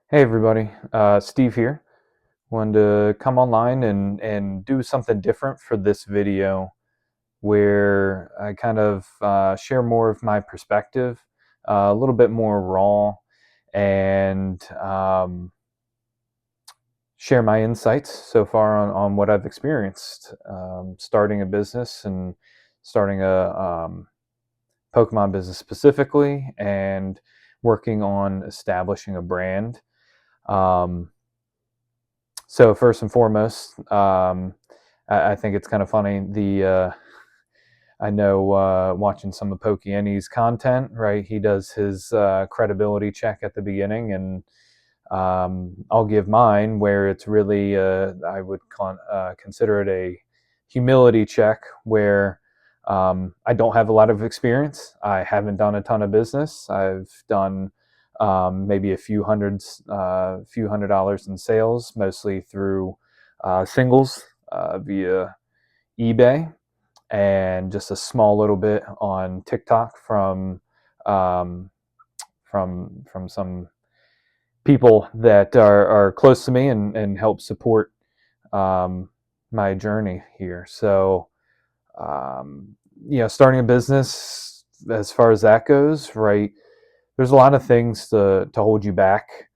Hey everybody, Steve here. Wanted to come online and do something different for this video where I kind of share more of my perspective, a little bit more raw, and share my insights so far on what I've experienced starting a business and starting a Pokemon business specifically and working on establishing a brand. Um, So first and foremost, I think it's kind of funny. I know watching some of Pokieni's content, right? He does his credibility check at the beginning, and I'll give mine where it's really I would consider it a humility check, where I don't have a lot of experience. I haven't done a ton of business. I've done maybe a few hundred dollars in sales, mostly through singles via eBay, and just a small little bit on TikTok um, from some people that are close to me and help support um, my journey here. So, um, starting a business, as far as that goes, right? There's a lot of things to hold you back,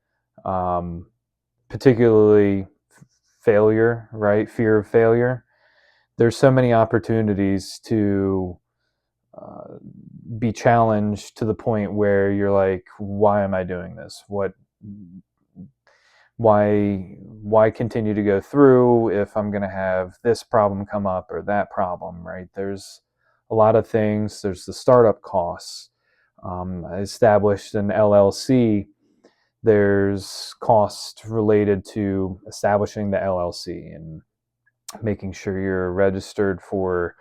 um, particularly failure, right? Fear of failure. There's so many opportunities to uh, be challenged to the point where you're like, why am I doing this? Why continue to go through if I'm going to have this problem come up or that problem, right? There's a lot of things. There's the startup costs. I established an LLC. There's cost related to establishing the LLC and making sure you're registered for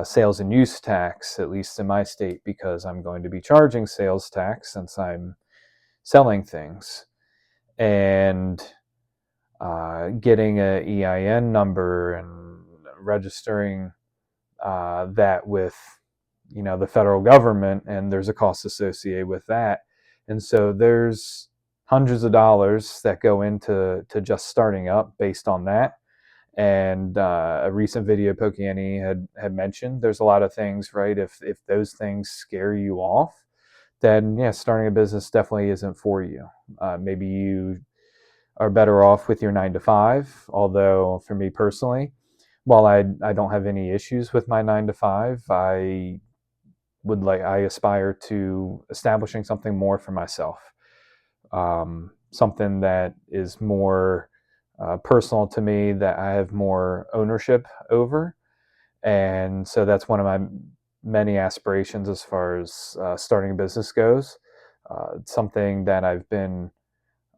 sales and use tax, at least in my state, because I'm going to be charging sales tax since I'm selling things. And getting a EIN number and registering that with the federal government, and there's a cost associated with that. And so there's hundreds of dollars that go into just starting up based on that. And a recent video Pokiani had mentioned, there's a lot of things, right? If those things scare you off, then yeah, starting a business definitely isn't for you. Maybe you are better off with your 9 to 5. Although for me personally, while I don't have any issues with my 9 to 5, I aspire to establishing something more for myself, something that is more personal to me, that I have more ownership over. And so that's one of my many aspirations as far as starting a business goes. Something that I've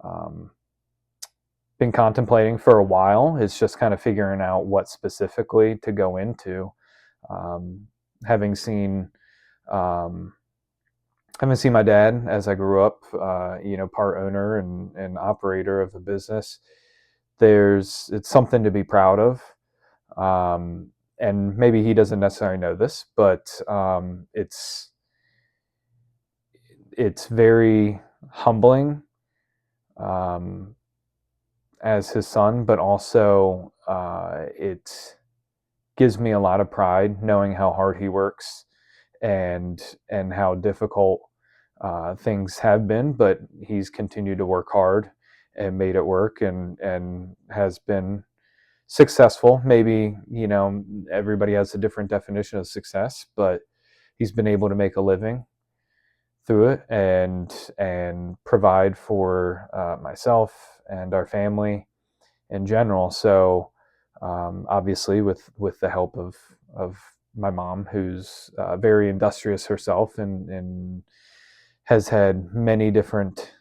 um, been contemplating for a while. Is just kind of figuring out what specifically to go into. Um, having seen um, having seen my dad as I grew up, part owner and operator of a business. It's something to be proud of. Um, and maybe he doesn't necessarily know this, but it's very humbling um, as his son, but also it gives me a lot of pride knowing how hard he works and how difficult things have been, but he's continued to work hard and made it work and has been successful. Maybe everybody has a different definition of success, but he's been able to make a living through it and provide for myself and our family in general. So obviously, with the help of my mom, who's very industrious herself and has had many different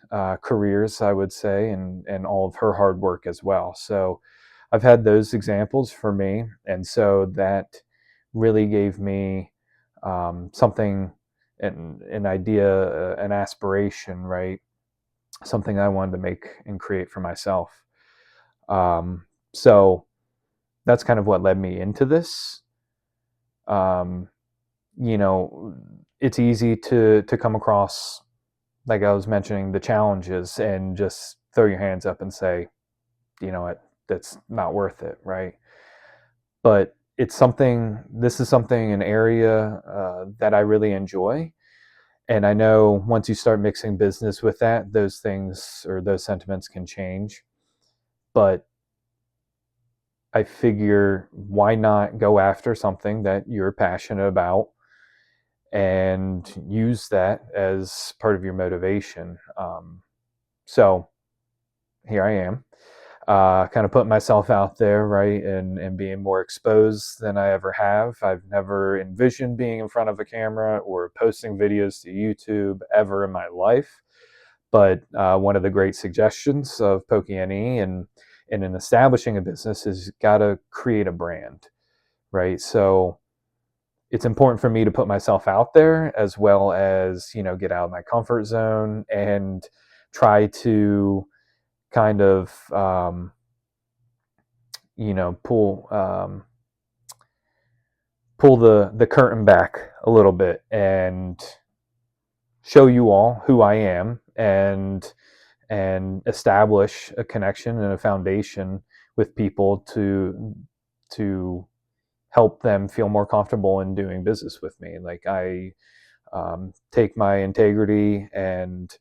careers, I would say, and all of her hard work as well. So I've had those examples for me, and so that really gave me something, an idea, an aspiration, right? Something I wanted to make and create for myself. Um, so that's kind of what led me into this. Um, it's easy to come across, like I was mentioning, the challenges and just throw your hands up and say, you know what, that's not worth it, right? But this is something, an area that I really enjoy. And I know once you start mixing business with that, those things or those sentiments can change. But I figure, why not go after something that you're passionate about and use that as part of your motivation? So here I am, kind of putting myself out there, right, and being more exposed than I ever have. I've never envisioned being in front of a camera or posting videos to YouTube ever in my life. But one of the great suggestions of Pokey and in establishing a business is got to create a brand, right? So it's important for me to put myself out there, as well as, get out of my comfort zone and try to kind of, pull the curtain back a little bit and show you all who I am, and establish a connection and a foundation with people to help them feel more comfortable in doing business with me. Like, I take my integrity and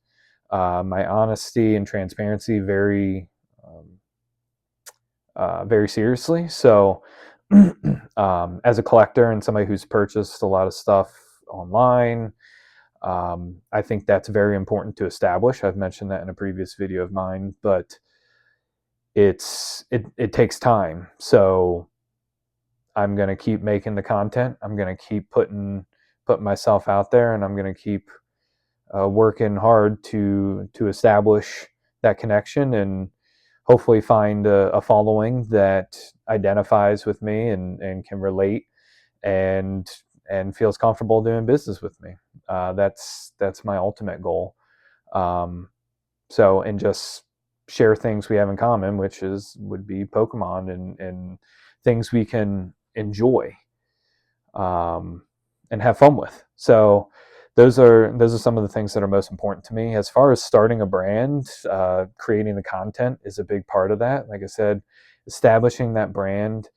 my honesty and transparency very seriously. So, as a collector and somebody who's purchased a lot of stuff online, I think that's very important to establish. I've mentioned that in a previous video of mine, but it takes time. So I'm going to keep making the content. I'm going to keep putting myself out there, and I'm going to keep working hard to establish that connection, and hopefully find a following that identifies with me and can relate, and feels comfortable doing business with me. That's my ultimate goal. And just share things we have in common, which would be Pokemon, and things we can enjoy, and have fun with. So those are some of the things that are most important to me. As far as starting a brand, creating the content is a big part of that. Like I said, establishing that brand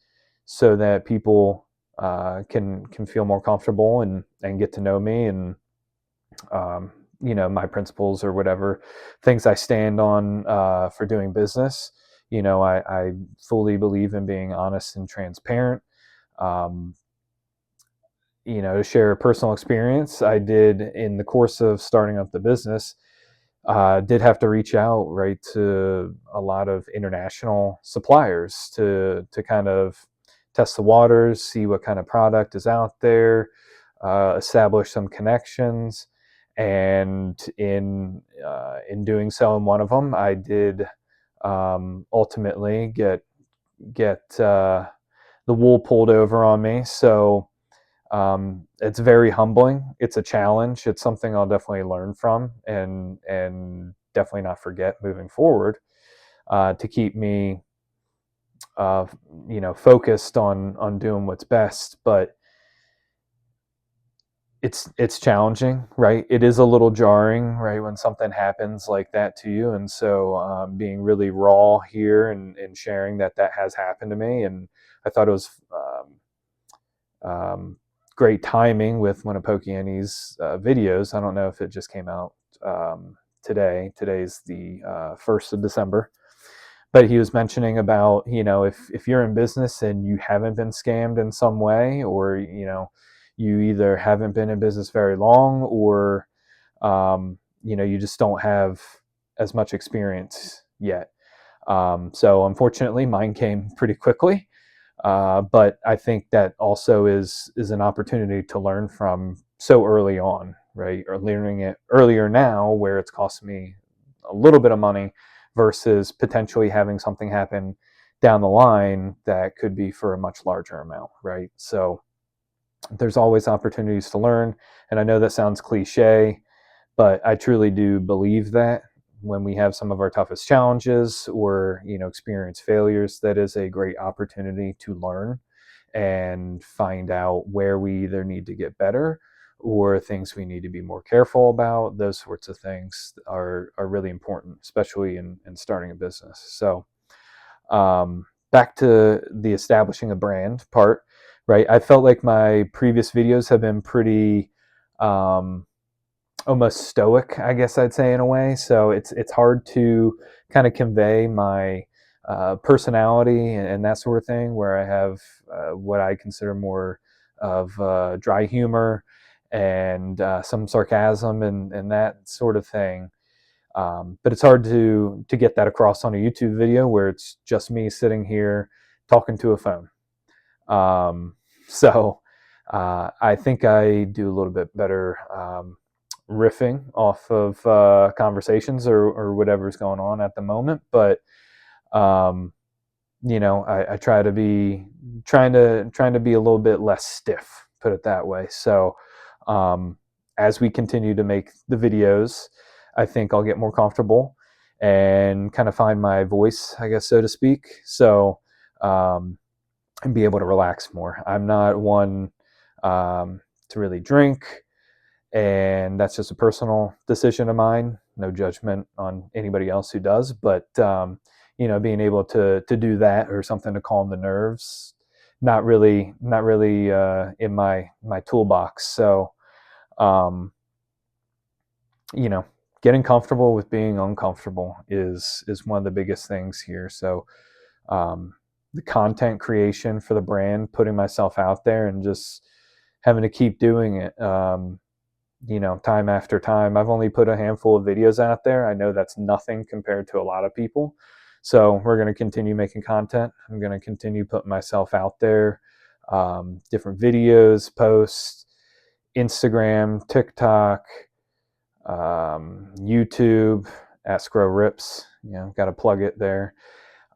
so that people can feel more comfortable and get to know me, and my principles or whatever things I stand on for doing business. I fully believe in being honest and transparent. Um, to share a personal experience, I did, in the course of starting up the business, did have to reach out, right, to a lot of international suppliers to kind of test the waters, see what kind of product is out there, establish some connections, and in doing so, in one of them, I did ultimately get the wool pulled over on me. So it's very humbling. It's a challenge. It's something I'll definitely learn from, and definitely not forget moving forward, to keep me focused on doing what's best. But it's challenging, right? It is a little jarring, right, when something happens like that to you. And so, being really raw here and sharing that has happened to me, and I thought it was great timing with one of Pokiani's videos. I don't know if it just came out today. Today's the 1st of December. But he was mentioning about, if you're in business and you haven't been scammed in some way, or, you either haven't been in business very long, or, you just don't have as much experience yet. So unfortunately, mine came pretty quickly. But I think that also is an opportunity to learn from so early on, right? Or learning it earlier now, where it's cost me a little bit of money, versus potentially having something happen down the line that could be for a much larger amount, right? So there's always opportunities to learn. And I know that sounds cliche, but I truly do believe that when we have some of our toughest challenges, or experience failures, that is a great opportunity to learn and find out where we either need to get better, or things we need to be more careful about. Those sorts of things are really important, especially in starting a business. So back to the establishing a brand part, right? I felt like my previous videos have been pretty um, almost stoic, I guess I'd say, in a way. So it's hard to kind of convey my personality and that sort of thing, where I have what I consider more of dry humor and some sarcasm and that sort of thing. But it's hard to get that across on a YouTube video where it's just me sitting here talking to a phone. Um, so I think I do a little bit better riffing off of conversations or whatever's going on at the moment. But um, I try to be trying to be a little bit less stiff, put it that way. So um, as we continue to make the videos, I think I'll get more comfortable and kind of find my voice, I guess, so to speak. So um, and be able to relax more. I'm not one to really drink, and that's just a personal decision of mine. No judgment on anybody else who does, but being able to do that or something to calm the nerves, not really in my toolbox. So, um, you know, getting comfortable with being uncomfortable is one of the biggest things here. So, um, the content creation for the brand, putting myself out there, and just having to keep doing it. Time after time. I've only put a handful of videos out there. I know that's nothing compared to a lot of people. So we're going to continue making content. I'm going to continue putting myself out there, different videos, posts, Instagram, TikTok, YouTube, at Scrow Rips. Got to plug it there.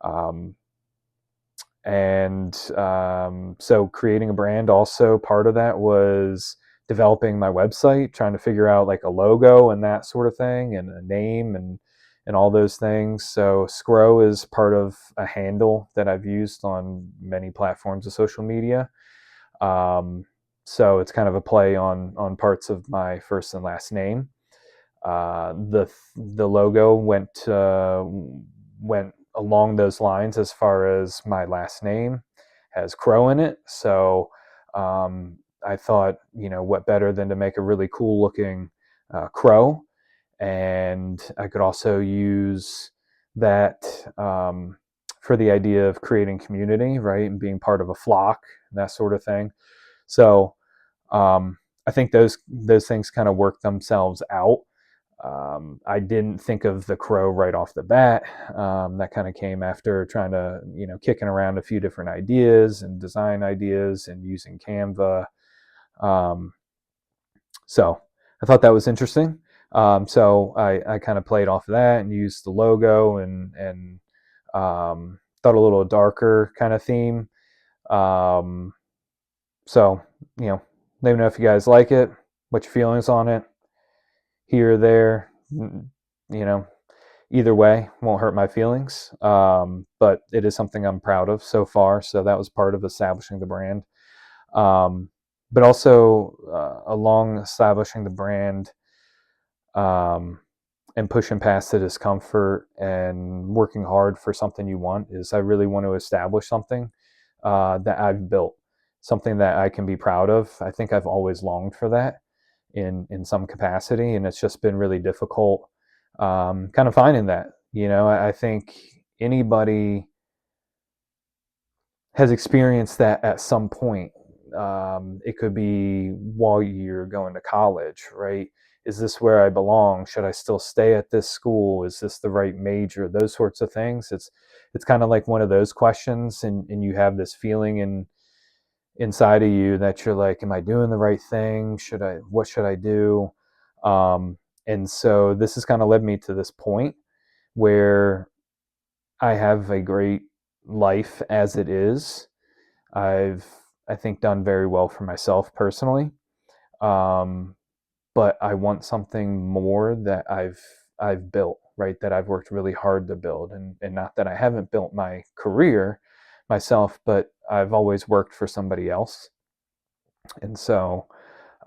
Um, so creating a brand, also part of that was developing my website, trying to figure out like a logo and that sort of thing, and a name and all those things. So Scrow is part of a handle that I've used on many platforms of social media. Um, so it's kind of a play on parts of my first and last name. The logo went along those lines as far as my last name has Crow in it. So I thought, what better than to make a really cool looking crow, and I could also use that for the idea of creating community, right, and being part of a flock, that sort of thing. So I think those things kind of work themselves out. I didn't think of the crow right off the bat. That kind of came after trying to, kicking around a few different ideas and design ideas and using Canva. Um, so I thought that was interesting. So I kind of played off of that and used the logo and thought a little darker kind of theme. Um, so, let me know if you guys like it, what your feelings on it, here or there. You know, either way won't hurt my feelings. But it is something I'm proud of so far. So that was part of establishing the brand. But also along establishing the brand um, and pushing past the discomfort and working hard for something you want, is I really want to establish something that I've built, something that I can be proud of. I think I've always longed for that in some capacity, and it's just been really difficult kind of finding that. I think anybody has experienced that at some point. It could be while you're going to college, right? Is this where I belong? Should I still stay at this school? Is this the right major? Those sorts of things. It's kind of like one of those questions, and you have this feeling inside of you that you're like, am I doing the right thing? What should I do? And so this has kind of led me to this point where I have a great life as it is. I think, done very well for myself personally. Um, but I want something more that I've built, right? That I've worked really hard to build, and not that I haven't built my career myself, but I've always worked for somebody else. And so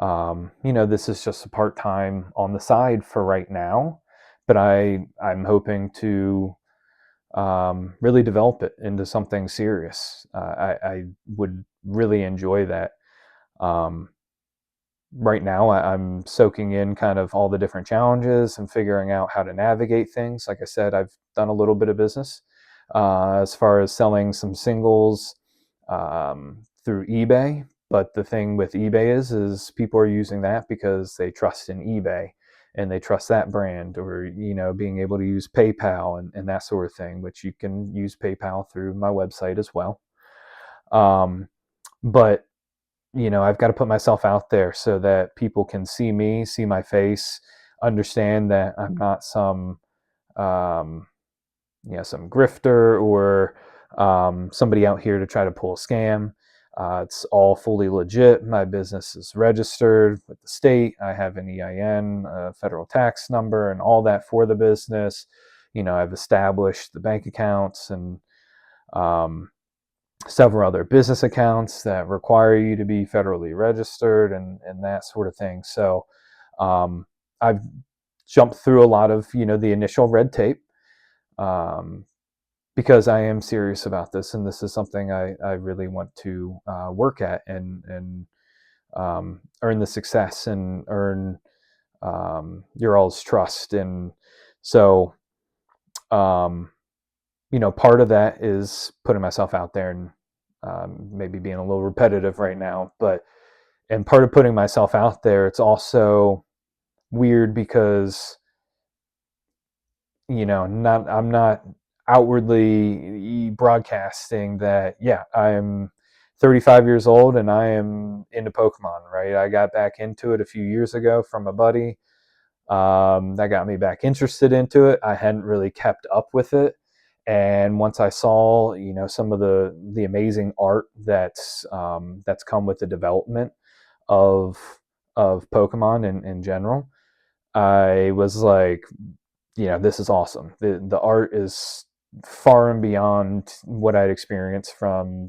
This is just a part-time on the side for right now, but I'm hoping to really develop it into something serious. I would really enjoy that. Um, right now, I'm soaking in kind of all the different challenges and figuring out how to navigate things. Like I said, I've done a little bit of business as far as selling some singles through eBay. But the thing with eBay is people are using that because they trust in eBay and they trust that brand, or being able to use PayPal and that sort of thing, which you can use PayPal through my website as well. Um, but I've got to put myself out there so that people can see me, see my face, understand that I'm not um, some grifter or somebody out here to try to pull a scam. It's all fully legit. My business is registered with the state. I have an EIN, a federal tax number, and all that for the business. I've established the bank accounts and um, several other business accounts that require you to be federally registered and that sort of thing. So um, I've jumped through a lot of the initial red tape um, because I am serious about this, and this is something I really want to work at and earn the success and earn your all's trust. And so um, part of that is putting myself out there and maybe being a little repetitive right now, and part of putting myself out there, it's also weird because, I'm not outwardly broadcasting that, yeah, I'm 35 years old and I am into Pokemon, right? I got back into it a few years ago from a buddy. That got me back interested into it. I hadn't really kept up with it, and once I saw, some of the amazing art that's come with the development of Pokemon in general, I was like, this is awesome. The art is far and beyond what I'd experienced from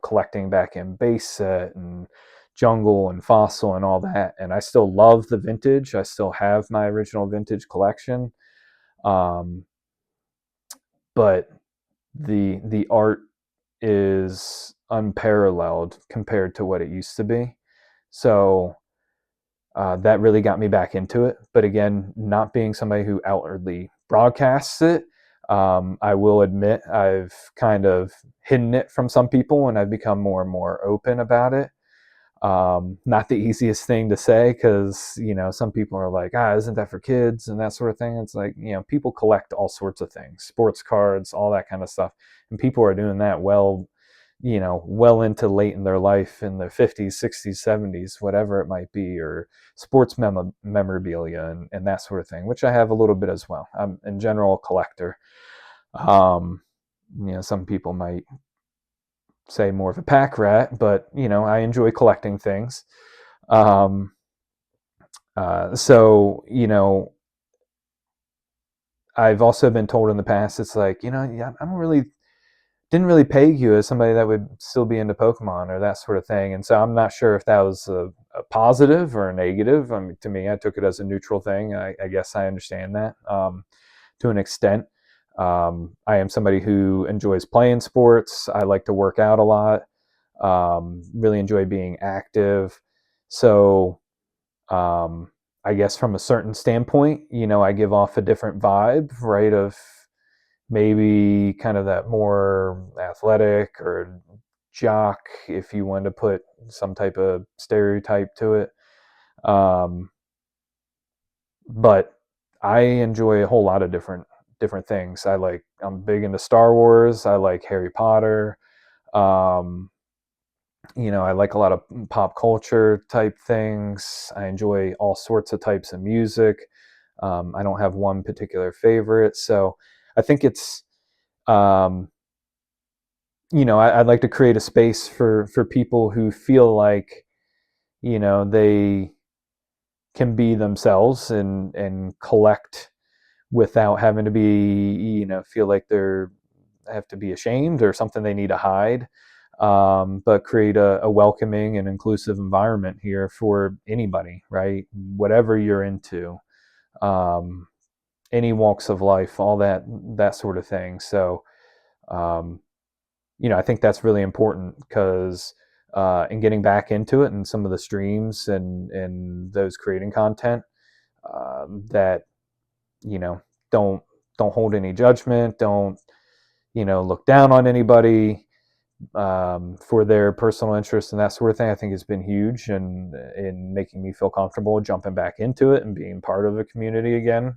collecting back in base set and jungle and fossil and all that. And I still love the vintage. I still have my original vintage collection, um, but the art is unparalleled compared to what it used to be. So that really got me back into it. But again, not being somebody who outwardly broadcasts it, I will admit I've kind of hidden it from some people, and I've become more and more open about it. Not the easiest thing to say because some people are like, isn't that for kids and that sort of thing. It's like, people collect all sorts of things, sports cards, all that kind of stuff, and people are doing that well into late in their life, in their 50s, 60s, 70s, whatever it might be, or sports memorabilia and that sort of thing, which I have a little bit as well. I'm in general a collector. um, some people might say more of a pack rat, but I enjoy collecting things. um, so I've also been told in the past, it's like, yeah, I don't really didn't really peg you as somebody that would still be into Pokemon or that sort of thing. And so I'm not sure if that was a positive or a negative. I mean, to me, I took it as a neutral thing. I guess I understand that to an extent. I am somebody who enjoys playing sports. I like to work out a lot. Really enjoy being active. So um, I guess from a certain standpoint, I give off a different vibe, right? Of maybe kind of that more athletic or jock, if you want to put some type of stereotype to it. Um, but I enjoy a whole lot of different things. I'm big into Star Wars. I like Harry Potter. Um, I like a lot of pop culture type things. I enjoy all sorts of types of music. I don't have one particular favorite. So I think it's um, I'd like to create a space for people who feel like they can be themselves and collect without having to be feel like they're have to be ashamed or something they need to hide. but create a welcoming and inclusive environment here for anybody, right? Whatever you're into, um, any walks of life, all that sort of thing. So, um, I think that's really important because in getting back into it and some of the streams and those creating content that you know don't don't hold any judgment, don't look down on anybody for their personal interests and that sort of thing. I think has been huge in making me feel comfortable jumping back into it and being part of a community again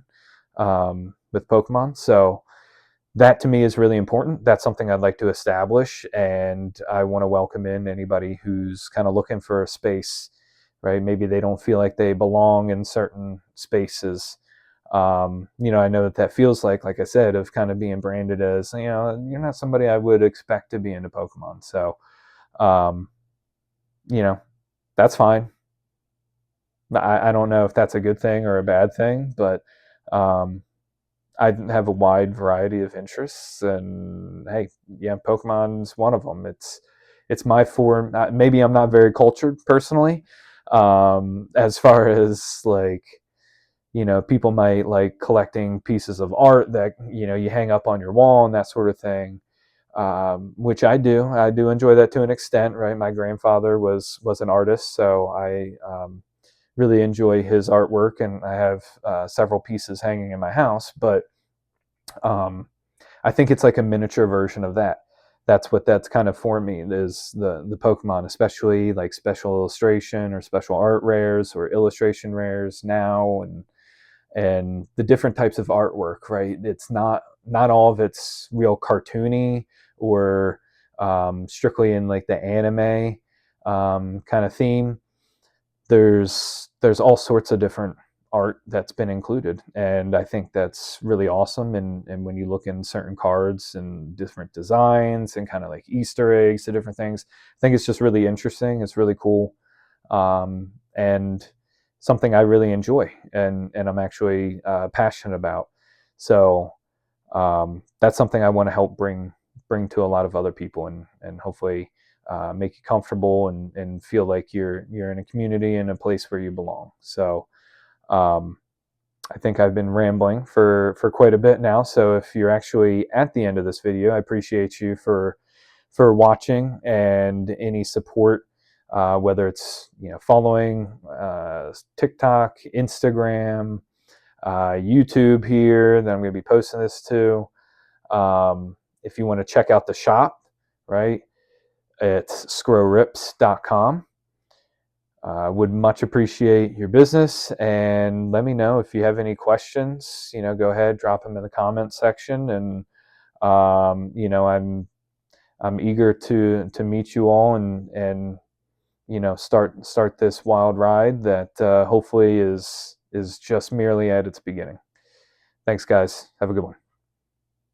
with Pokemon. So that to me is really important. That's something I'd like to establish, and I want to welcome in anybody who's kind of looking for a space, right? Maybe they don't feel like they belong in certain spaces. I know that feels like I said, of kind of being branded as, you're not somebody I would expect to be into Pokemon. So, um, you know, that's fine. I don't know if that's a good thing or a bad thing, but um, I have a wide variety of interests, and hey, yeah, Pokemon's one of them. It's my form. Maybe I'm not very cultured personally, as far as like people might like collecting pieces of art that you hang up on your wall and that sort of thing, which I do. I do enjoy that to an extent, right? My grandfather was an artist, so I really enjoy his artwork, and I have several pieces hanging in my house, but um, I think it's like a miniature version of that. That's what that's kind of for me is the Pokemon, especially like special illustration or special art rares or illustration rares now, and the different types of artwork. Right, it's not all of it's real cartoony or strictly in like the anime kind of theme. There's all sorts of different art that's been included, and I think that's really awesome. And when you look in certain cards and different designs and kind of like Easter eggs to different things, I think it's just really interesting. It's really cool, and something I really enjoy, and I'm actually passionate about. So that's something I want to help bring to a lot of other people, and hopefully make you comfortable and feel like you're in a community and a place where you belong. So um, I think I've been rambling for quite a bit now. So if you're actually at the end of this video, I appreciate you for watching and any support. Whether it's following TikTok, Instagram, YouTube here that I'm going to be posting this to. If you want to check out the shop, right, it's scrowrips.com. Would much appreciate your business, and let me know if you have any questions. Go ahead, drop them in the comment section, and I'm eager to meet you all and start this wild ride that hopefully is just merely at its beginning. Thanks, guys. Have a good one.